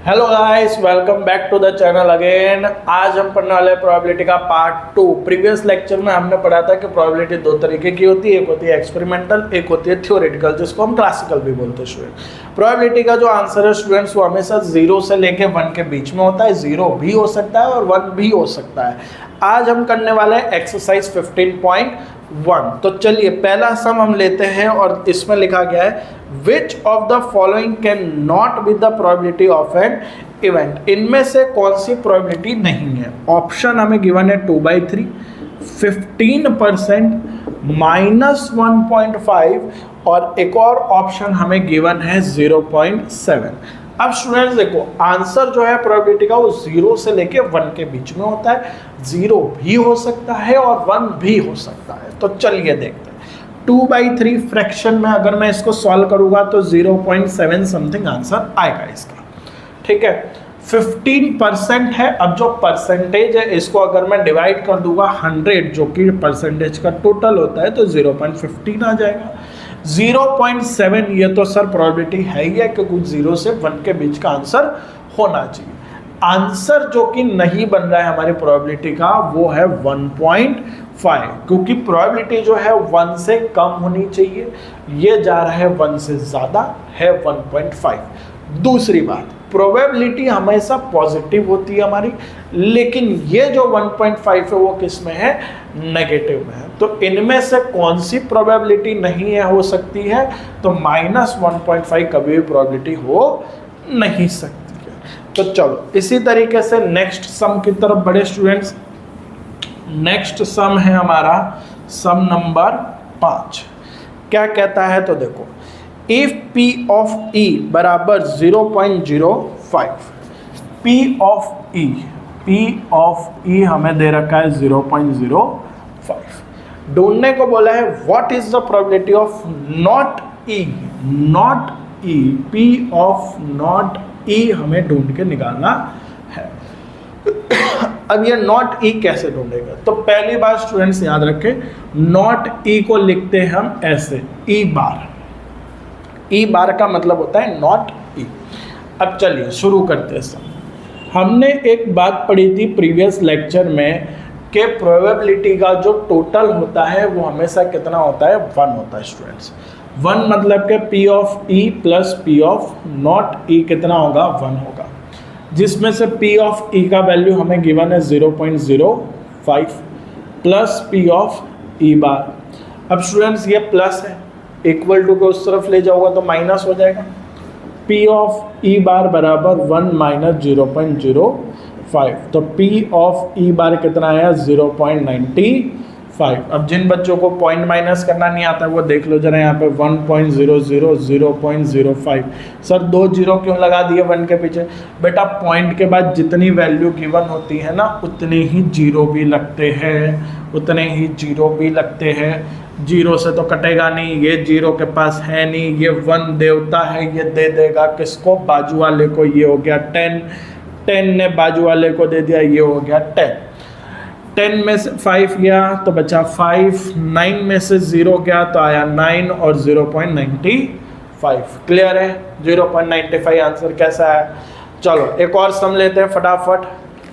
Hello guys, welcome back to the channel again. आज हम पढ़ने वाले प्रोबेबिलिटी का पार्ट 2। प्रीवियस लेक्चर में हमने पढ़ा था कि प्रोबेबिलिटी दो तरीके की होती है, एक होती है एक्सपेरिमेंटल, एक होती है थ्योरेटिकल, जिसको हम क्लासिकल भी बोलते हैं स्टूडेंट। प्रोबेबिलिटी का जो आंसर है स्टूडेंट्स वो हमेशा 0 से लेके 1 के बीच में होता है। 0 भी हो सकता है और 1 भी हो सकता है। आज हम करने वाले हैं एक्सरसाइज 15.1। तो चलिए पहला सम हम लेते हैं और इसमें लिखा गया है Which of the following can not be the probability of an event? इनमें से कौन सी प्रोबेबिलिटी नहीं है? ऑप्शन हमें गिवन है 2/3, 15%, -1.5 और एक और ऑप्शन हमें गिवन है 0.7। अब स्टूडेंट्स देखो, आंसर जो है प्रोबेबिलिटी का वो 0 से लेके 1 के बीच में होता है। 0 भी हो सकता है और 1 भी हो सकता है। तो चलिए देखते हैं। 2/3 फ्रैक्शन में अगर मैं इसको सॉल्व करूंगा तो 0.7 समथिंग आंसर आएगा इसका। ठीक है, 15% है। अब जो परसेंटेज है इसको अगर मैं डिवाइड कर दूंगा 100 जो कि परसेंटेज का टोटल होता है तो 0.15 आ जाएगा। 0.7 ये तो सर प्रोबेबिलिटी है ही है क्योंकि 0 से 1 के बीच का आंसर होना चाहिए। आंसर जो कि नहीं बन रहा है हमारी प्रोबेबिलिटी का वो है 1.5 क्योंकि प्रोबेबिलिटी जो है 1 से कम होनी चाहिए, ये जा रहा है 1 से ज़्यादा है 1.5। दूसरी बात, प्रोबेबिलिटी हमेशा पॉजिटिव होती है हमारी, लेकिन ये जो 1.5 है वो किस में है? नेगेटिव में है। तो इनमें से कौन सी प्रोबेबिलिटी नहीं है हो सकती है? तो -1.5 कभी भी प्रोबेबिलिटी हो नहीं सकती। तो चलो इसी तरीके से नेक्स्ट सम की तरफ बढ़े स्टूडेंट्स। नेक्स्ट सम है हमारा सम नंबर 5। क्या कहता है तो देखो, इफ P ऑफ E बराबर 0.05, P ऑफ E हमें दे रखा है 0.05। ढूंढने को बोला है what is the probability of not E, P of not E हमें ढूंढ के निकालना है। अब ये नॉट E कैसे ढूंढेगा? तो पहली बात स्टूडेंट्स याद रखें, नॉट E को लिखते हैं हम ऐसे, E बार का मतलब होता है नॉट E। अब चलिए शुरू करते हैं सम। हमने एक बात पढ़ी थी प्रीवियस लेक्चर में कि प्रोबेबिलिटी का जो टोटल होता है वो हमेशा कितना होता है? 1 होता है स्टूडेंट्स। 1 मतलब कि P of E plus P of not E कितना होगा? 1 होगा, जिसमें से P ऑफ E का वैल्यू हमें गिवन है 0.05 प्लस P ऑफ E बार। अब स्टूडेंट्स ये प्लस है, इक्वल टू को उस तरफ ले जाओगे तो माइनस हो जाएगा। P ऑफ E बार बराबर 1 माइनस 0.05, तो P ऑफ E बार कितना आया? 0.95। अब जिन बच्चों को पॉइंट माइनस करना नहीं आता वो देख लो जरा, यहाँ पे 1.00, 0.05। सर 2 जीरो क्यों लगा दिए 1 के पीछे? बेटा पॉइंट के बाद जितनी वैल्यू गिवन होती है ना उतने ही जीरो भी लगते हैं, जीरो से तो कटेगा नहीं, ये जीरो के पास है नहीं, ये 1 देवता है, ये दे देगा किसको? बाजू वाले को। ये हो गया 10 ने बाजू वाले को दे दिया, ये हो गया 10 में से 5 गया तो बचा 5, 9 में से 0 गया तो आया 9 और 0.95। क्लियर है? 0.95 आंसर कैसा है? चलो एक और सम लेते हैं फटाफट।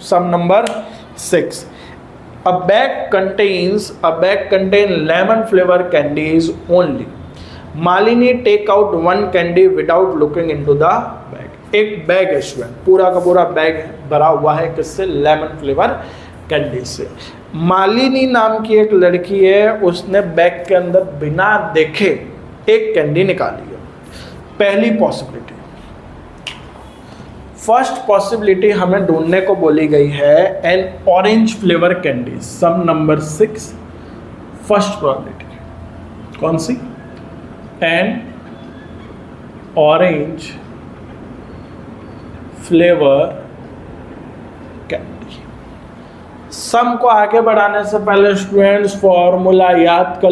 Sum number 6। A bag contains lemon flavor candies only. Malini take out 1 candy without looking into the bag. एक बैग है स्टूडेंट, पूरा का पूरा बैग भरा हुआ है किससे? लेमन फ्लेवर कैंडी से। मालिनी नाम की एक लड़की है, उसने बैग के अंदर बिना देखे एक कैंडी निकाली है। पहली पॉसिबिलिटी। फर्स्ट पॉसिबिलिटी हमें ढूंढने को बोली गई है an orange flavour candy. Sum number 6, first probability कौन सी? An orange flavour candy. Sum को आगे बढ़ाने से पहले स्टूडेंट्स फॉर्मूला याद कर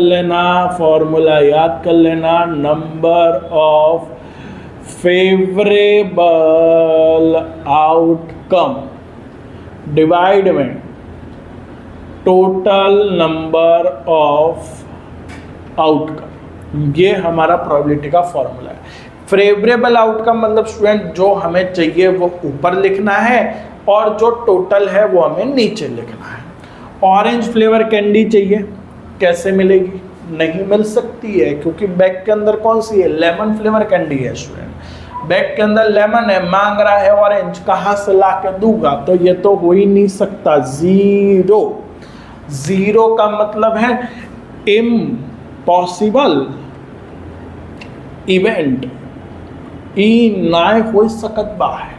लेना, number of favourable outcome divide में टोटल नंबर ऑफ आउटकम, ये हमारा प्रोबेबिलिटी का फॉर्मूला है। फेवरेबल आउटकम मतलब स्टूडेंट जो हमें चाहिए वो ऊपर लिखना है और जो टोटल है वो हमें नीचे लिखना है। ऑरेंज फ्लेवर कैंडी चाहिए, कैसे मिलेगी? नहीं मिल सकती है, क्योंकि बैग के अंदर कौन सी है? लेमन फ्लेवर कैंडी है स्टूडेंट। बैग के अंदर लेमन है, मांग रहा है ऑरेंज, कहाँ से ला के दूंगा? तो ये तो हो ही नहीं सकता। जीरो, जीरो का मतलब है इम्पॉसिबल इवेंट, ई ना हो सकता है,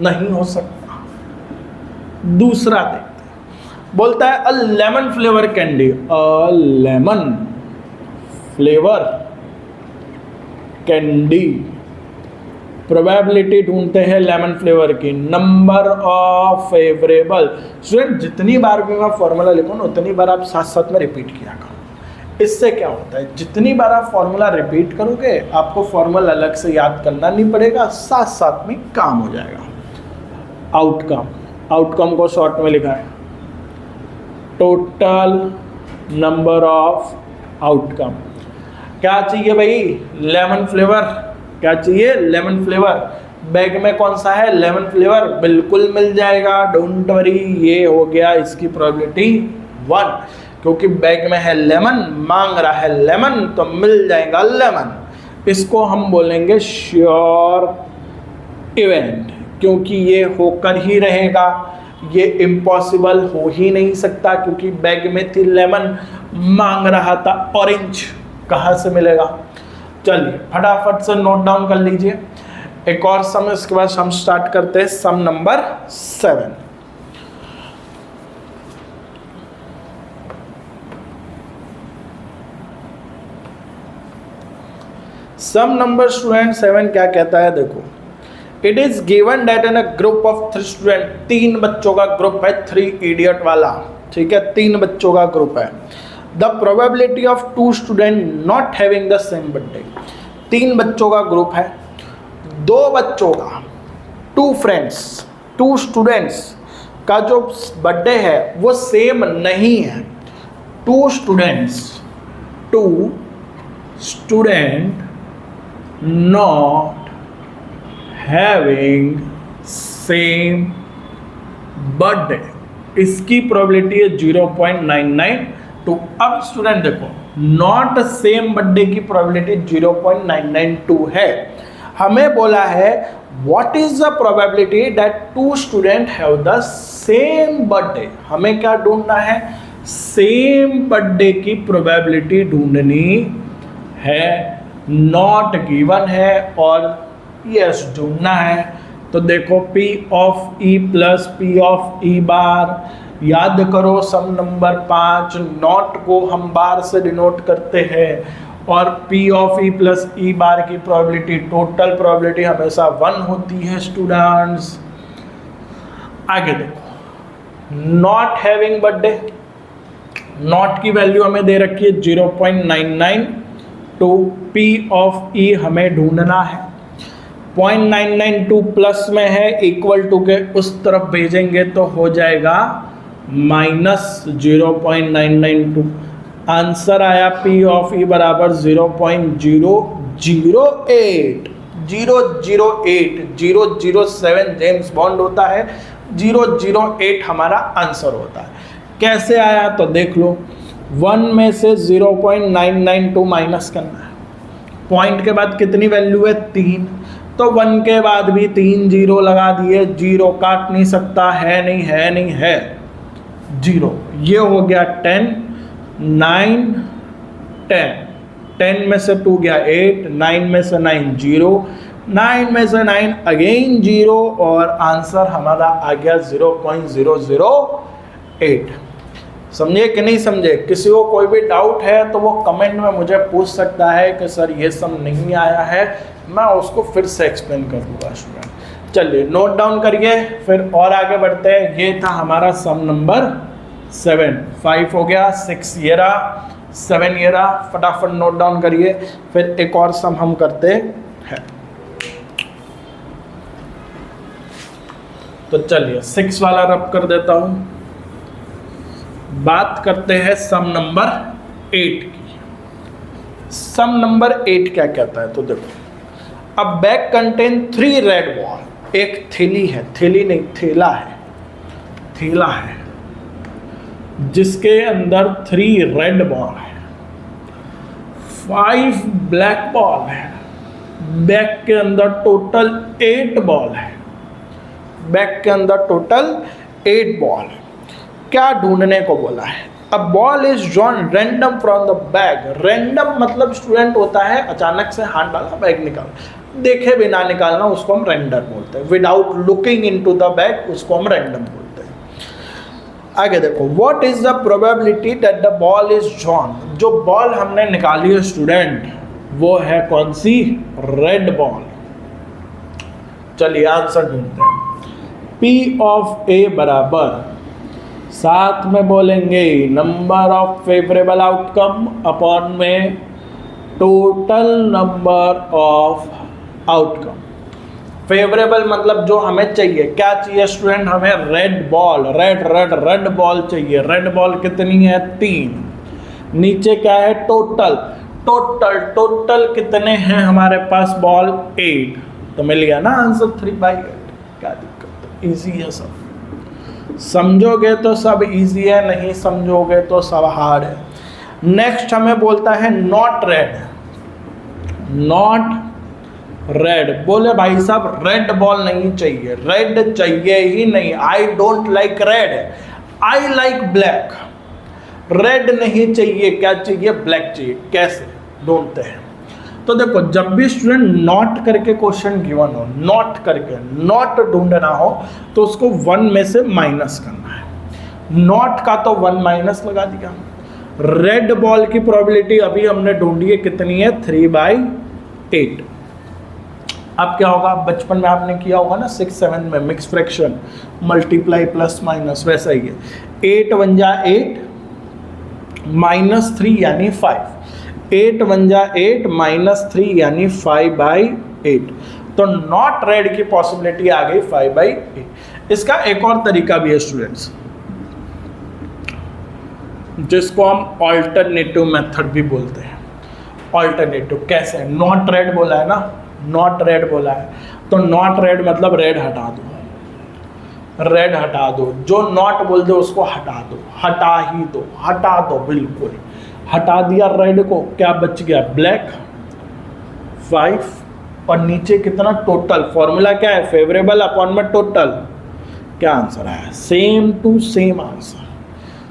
नहीं हो सकता। दूसरा देखते हैं, बोलता है a lemon flavour candy, a lemon flavour candy, probability ढूंढते हैं लेमन फ्लेवर की, नंबर ऑफ फेवरेबल। स्टूडेंट जितनी बार भी मैं फॉर्मूला लिखूँ ना उतनी बार आप साथ साथ में रिपीट किया करो। इससे क्या होता है, जितनी बार आप फॉर्मूला रिपीट करोगे आपको फॉर्मूला अलग से याद करना नहीं पड़ेगा, साथ साथ में काम हो जाएगा। आउटकम, आउटकम को शॉर्ट में लिखा है टोटल नंबर ऑफ आउटकम। क्या चाहिए भाई? Lemon flavour. क्या चाहिए? Lemon flavour. बैग में कौन सा है? Lemon flavour. बिल्कुल मिल जाएगा, डोंट वरी। ये हो गया इसकी प्रोबेबिलिटी 1, क्योंकि बैग में है लेमन, मांग रहा है लेमन, तो मिल जाएगा लेमन। इसको हम बोलेंगे श्योर इवेंट, क्योंकि ये होकर ही रहेगा, ये इम्पॉसिबल हो ही नहीं सकता, क्योंकि बैग में थी लेमन, मांग रहा था ऑरेंज, कहाँ से मिलेगा? चलिए फटाफट से नोट डाउन कर लीजिए। एक और सम, इसके बाद हम स्टार्ट करते हैं सम नंबर 7। सम नंबर स्टूडेंट 7 क्या कहता है? देखो, it is given that in a group of 3 student, 3 बच्चों का ग्रुप है, 3 इडियट वाला, ठीक है, 3 बच्चों का ग्रुप है। The probability of 2 student not having the same birthday, 3 बच्चों का ग्रुप है, 2 बच्चों का, 2 फ्रेंड्स, 2 स्टूडेंट्स का जो बर्थडे है वो सेम नहीं है। 2 students not having same birthday, इसकी प्रोबेबिलिटी है 0.992। अब स्टूडेंट देखो, नॉट सेम बर्थडे की प्रोबेबिलिटी 0.992 है। हमें बोला है what is the probability that 2 student have the same birthday. हमें क्या ढूंढना है? सेम बर्थडे की प्रोबेबिलिटी ढूंढनी है। नॉट गिवन है और यस ढूंढना है। तो देखो P of E plus P of E बार, याद करो सम नंबर 5, नॉट को हम बार से डिनोट करते हैं और P of E plus E बार की प्रोबेबिलिटी, टोटल प्रोबेबिलिटी हमेशा 1 होती है स्टूडेंट्स। आगे देखो, नॉट हैविंग बर्थडे, नॉट की वैल्यू हमें दे रखी है 0.99, तो P ऑफ E हमें ढूंढना है। 0.992 प्लस में है, इक्वल टू के उस तरफ भेजेंगे तो हो जाएगा माइनस 0.992। आंसर आया P ऑफ E बराबर 0.008, 008, 007 जेम्स बॉन्ड होता है, 008 हमारा आंसर होता है। कैसे आया तो देख लो, 1 में से 0.992 माइनस करना है। पॉइंट के बाद कितनी वैल्यू है? 3, तो 1 के बाद भी 3 जीरो लगा दिए, 0 काट नहीं सकता, है नहीं, है नहीं, है 0। ये हो गया 10, 9, 10, 10 में से 2 गया 8, 9 में से 9 0, 9 में से 9 अगेन 0 और आंसर हमारा आ गया 0.008। समझे कि नहीं समझे? किसी को कोई भी डाउट है तो वो कमेंट में मुझे पूछ सकता है कि सर ये सम नहीं आया है, मैं उसको फिर से एक्सप्लेन कर दूंगा स्टूडेंट। चलिए नोट डाउन करिए, फिर और आगे बढ़ते हैं। ये था हमारा सम नंबर 7, 5 हो गया, 6 ये रहा, 7 ये रहा। फटाफट नोट डाउन करिए, फिर एक और सम हम करते हैं। तो चलिए 6 वाला रब कर देता हूँ। बात करते हैं सम नंबर 8 की। सम नंबर 8 क्या कहता है? तो देखो, अब बैग कंटेन 3 रेड बॉल, एक थैली है, थैली नहीं थैला है, थैला है जिसके अंदर 3 रेड बॉल है, 5 ब्लैक बॉल है, बैग के अंदर टोटल 8 बॉल है, बैग के अंदर टोटल 8 बॉल है। क्या ढूंढने को बोला है? अब ball is drawn random from the bag. Random मतलब स्टूडेंट होता है अचानक से हाथ डाला बैग निकाल, देखे बिना निकालना, उसको हम रेंडर बोलते हैं। Without looking into the bag उसको हम रैंडम बोलते हैं। आगे देखो, what is the probability that the ball is drawn. जो बॉल हमने निकाली है स्टूडेंट वो है कौन सी? Red ball. चलिए आंसर ढूंढते हैं। P ऑफ A बराबर, साथ में बोलेंगे number of favourable outcome upon में total number of outcome. Favourable मतलब जो हमें चाहिए, क्या चाहिए स्टूडेंट? हमें रेड बॉल, रेड बॉल चाहिए। रेड बॉल कितनी है? 3। नीचे क्या है? टोटल। टोटल कितने हैं हमारे पास बॉल? 8। तो मिल गया ना आंसर 3/8। क्या दिक्कत है? इजी है सब, समझोगे तो सब इजी है, नहीं समझोगे तो सब हार्ड है। नेक्स्ट हमें बोलता है नॉट रेड। नॉट रेड बोले भाई साहब रेड बॉल नहीं चाहिए, रेड चाहिए ही नहीं। I don't like red, I like black. Red नहीं चाहिए, क्या चाहिए? ब्लैक चाहिए। कैसे ढूंढते हैं? तो देखो, जब भी स्टूडेंट नॉट करके क्वेश्चन गिवन हो, नॉट करके, नॉट ढूंढना हो तो उसको 1 में से माइनस करना है। नॉट का तो 1 माइनस लगा दिया। रेड बॉल की प्रोबेबिलिटी अभी हमने ढूंढी है, कितनी है? 3/8। अब क्या होगा? बचपन में आपने किया होगा ना 6-7 में mix fraction, multiply plus minus, वैसा ही है। 8 1 जा 8 -3 यानी 5। 8 1 जा 8 -3 यानी 5/8। तो नॉट रेड की पॉसिबिलिटी आ गई 5/8। इसका एक और तरीका भी है स्टूडेंट्स, जिसको हम ऑल्टरनेटिव मेथड भी बोलते हैं। ऑल्टरनेटिव कैसे? नॉट रेड बोला है ना, नॉट रेड बोला है तो नॉट रेड मतलब रेड हटा दो, रेड हटा दो। जो नॉट बोल दो उसको हटा दो, हटा ही दो, हटा दो, बिल्कुल हटा दिया रेड को। क्या बच गया? ब्लैक 5 और नीचे कितना? टोटल। फॉर्मूला क्या है? फेवरेबल अपॉन में टोटल। क्या आंसर आया? Same to same answer,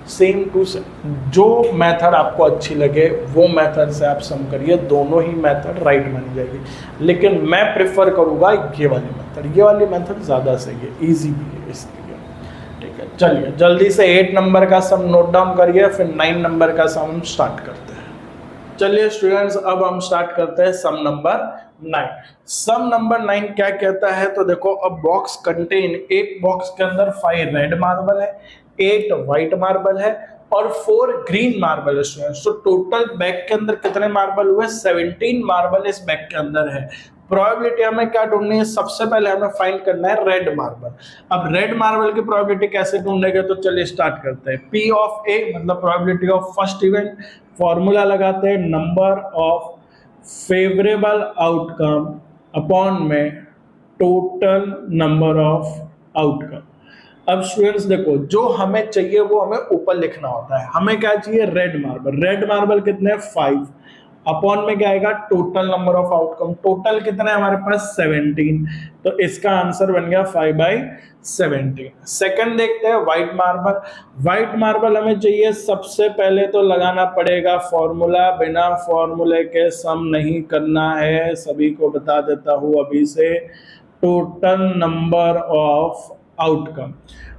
same to same. जो मेथड आपको अच्छी लगे वो मेथड से आप सम करिए, दोनों ही मेथड राइट मानी जाएगी। लेकिन मैं प्रेफर करूँगा ये वाली मेथड, ये वाली मेथड ज़्यादा सही है, ईजी भी है इसलिए। ठीक है, चलिए जल्दी से 8 नंबर का सम नोट डाउन करिए, फिर 9 नंबर का सम स्टार्ट करते हैं। चलिए स्टूडेंट्स, अब हम स्टार्ट करते हैं सम नंबर 9। सम नंबर 9 क्या कहता है? तो देखो, अब बॉक्स कंटेन, एक बॉक्स के अंदर 5 रेड मार्बल है, 8 व्हाइट मार्बल है और 4 ग्रीन मार्बल है स्टूडेंट्स। तो टोटल बैग के अंदर कितने मार्बल हुए? 17 मार्बल इस बैग के अंदर है। प्रोबेबिलिटी हमें क्या ढूंढनी है? सबसे पहले हमें फाइंड करना है रेड मार्बल। अब रेड मार्बल की प्रोबेबिलिटी कैसे ढूंढेंगे? तो चलिए स्टार्ट करते हैं। P ऑफ A मतलब probability of first event. Formula लगाते हैं number of favourable outcome upon में टोटल नंबर ऑफ आउटकम। अब स्टूडेंट्स देखो, जो हमें चाहिए वो हमें ऊपर लिखना होता है। हमें क्या चाहिए? Red marble. रेड मार्बल कितने? 5 अपॉन में क्या आएगा? Total number of outcome. Total कितना है हमारे पास? 17। तो इसका आंसर बन गया 5/17। सेकंड देखते हैं व्हाइट मार्बल। व्हाइट मार्बल हमें चाहिए, सबसे पहले तो लगाना पड़ेगा फॉर्मूला। बिना फॉर्मूले के सम नहीं करना है, सभी को बता देता हूं अभी से। Total number of outcome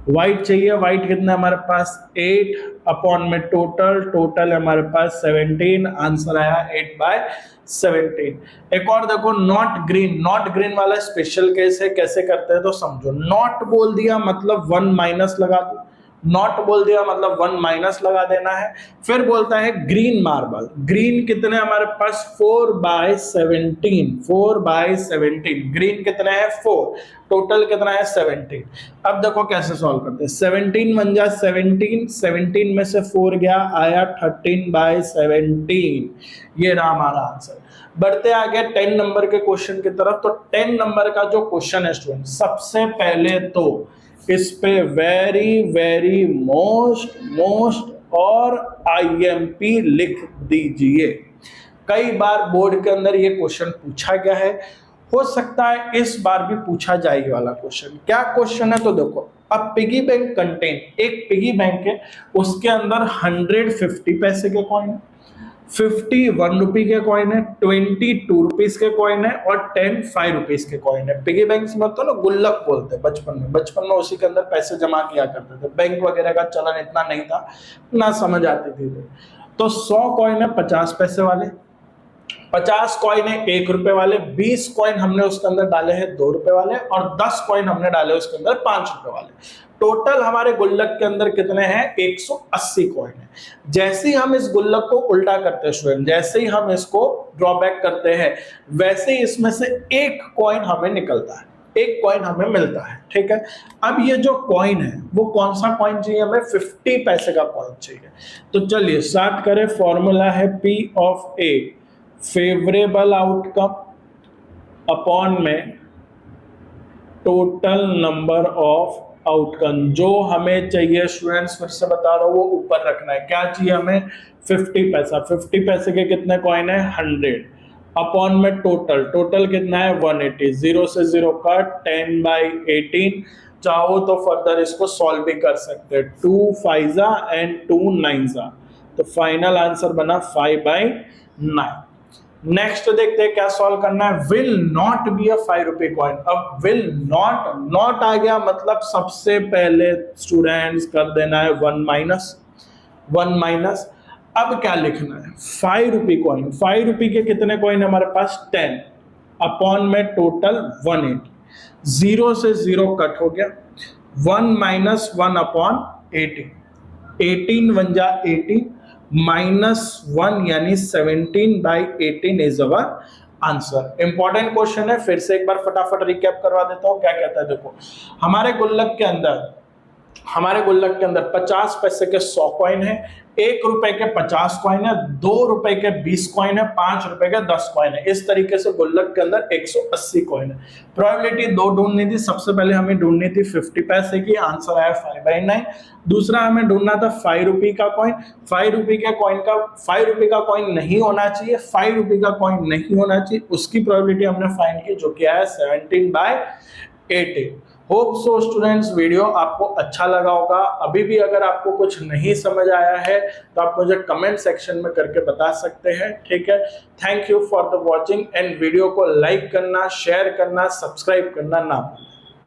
white चाहिए। व्हाइट कितना है हमारे पास? 8 अपॉन में टोटल है हमारे पास 17। आंसर आया 8/17। एक और देखो, नॉट ग्रीन। नॉट ग्रीन वाला स्पेशल केस है, कैसे करते हैं तो समझो। नॉट बोल दिया मतलब 1 माइनस लगा दो, नॉट बोल दिया मतलब 1 माइनस लगा देना है। फिर बोलता है ग्रीन मार्बल। ग्रीन कितने हमारे पास? 4/17। 4/17 ग्रीन कितने हैं? 4। टोटल कितना है? 17। अब देखो कैसे सॉल्व करते हैं। 17 1 जा 17, 17 में से 4 गया, आया 13/17। ये रहा हमारा आंसर। बढ़ते आगे 10 नंबर के क्वेश्चन की तरफ। तो 10 नंबर का जो क्वेश्चन है स्टूडेंट, सबसे पहले तो इस पे वेरी वेरी मोस्ट और आईएमपी लिख दीजिए। कई बार बोर्ड के अंदर ये क्वेश्चन पूछा गया है, हो सकता है इस बार भी पूछा जाए ये वाला क्वेश्चन। क्या क्वेश्चन है तो देखो, अब पिगी बैंक कंटेन, एक पिगी बैंक है, उसके अंदर 150 पैसे के कॉइन है, 50 1 रुपी के कॉइन है, 20 2 रुपीज के कॉइन है और 10 5 रुपीज के कॉइन है। पिगी बैंक में तो ना गुल्लक बोलते हैं बचपन में उसी के अंदर पैसे जमा किया करते थे। बैंक वगैरह का चलन इतना नहीं था, ना समझ आती थी। तो 100 कॉइन है 50 पैसे वाले, 50 कॉइन है 1 रुपए वाले, 20 कॉइन हमने उसके अंदर डाले हैं 2 रुपए वाले और 10 कॉइन हमने डाले उसके अंदर 5 रुपए वाले। टोटल हमारे गुल्लक के अंदर कितने हैं? 180 कॉइन है। जैसे ही हम इस गुल्लक को उल्टा करते हैं स्टूडेंट, जैसे ही हम इसको ड्रॉबैक करते हैं, वैसे ही इसमें से एक कॉइन हमें निकलता है, एक कॉइन हमें मिलता है। ठीक है, अब ये जो कॉइन है वो कौन सा कॉइन चाहिए हमें? 50 पैसे का कॉइन चाहिए। तो चलिए स्टार्ट करें। फॉर्मूला है P of A favourable outcome upon में टोटल नंबर ऑफ आउटकम। जो हमें चाहिए स्टूडेंट्स, फिर से बता रहा हूं, वो ऊपर रखना है। क्या चाहिए हमें? 50 पैसा। 50 पैसे के कितने कॉइन है? 100 अपॉन में टोटल कितना है? 180। 0 से 0 कट, 10/18। चाहो तो फर्दर इसको सॉल्व भी कर सकते हैं। 2 5 एंड 2 9। तो फाइनल आंसर बना 5/9। नेक्स्ट देखते हैं क्या सॉल्व करना है। विल नॉट बी अ 5 रुपए कॉइन। अब विल नॉट आ गया, मतलब सबसे पहले स्टूडेंट्स कर देना है 1 माइनस। अब क्या लिखना है? 5 रुपी कॉइन। 5 रुपी के कितने कॉइन हमारे पास? 10 अपॉन में टोटल 180। 0 से 0 कट हो गया, 1 माइनस 1 अपॉन 18। 18 1 जा 18 -1 यानी 17/18 is our answer. Important question है, फिर से एक बार फटाफट रिकैप करवा देता हूं। क्या कहता है देखो, हमारे गुल्लक के अंदर 50 पैसे के 100 कॉइन है, 1 रुपए के 50 कॉइन है, 2 रुपए के 20 कॉइन है, 5 रुपए के 10 कॉइन है। इस तरीके से गुल्लक के अंदर 180 कॉइन है। प्रोबेबिलिटी 2 ढूंढनी थी। सबसे पहले हमें ढूंढनी थी 50 पैसे की, आंसर आया 5/9। दूसरा हमें ढूंढना था 5 रुपी का कॉइन। 5 रुपी का कॉइन नहीं होना चाहिए, 5 रुपी का कॉइन नहीं होना चाहिए, उसकी प्रोबेबिलिटी हमने फाइंड की, जो कि आया 17/18। होप सो स्टूडेंट्स वीडियो आपको अच्छा लगा होगा। अभी भी अगर आपको कुछ नहीं समझ आया है तो आप मुझे कमेंट सेक्शन में करके बता सकते हैं। ठीक है, thank you for the watching and video को लाइक करना, शेयर करना, सब्सक्राइब करना ना भूलें।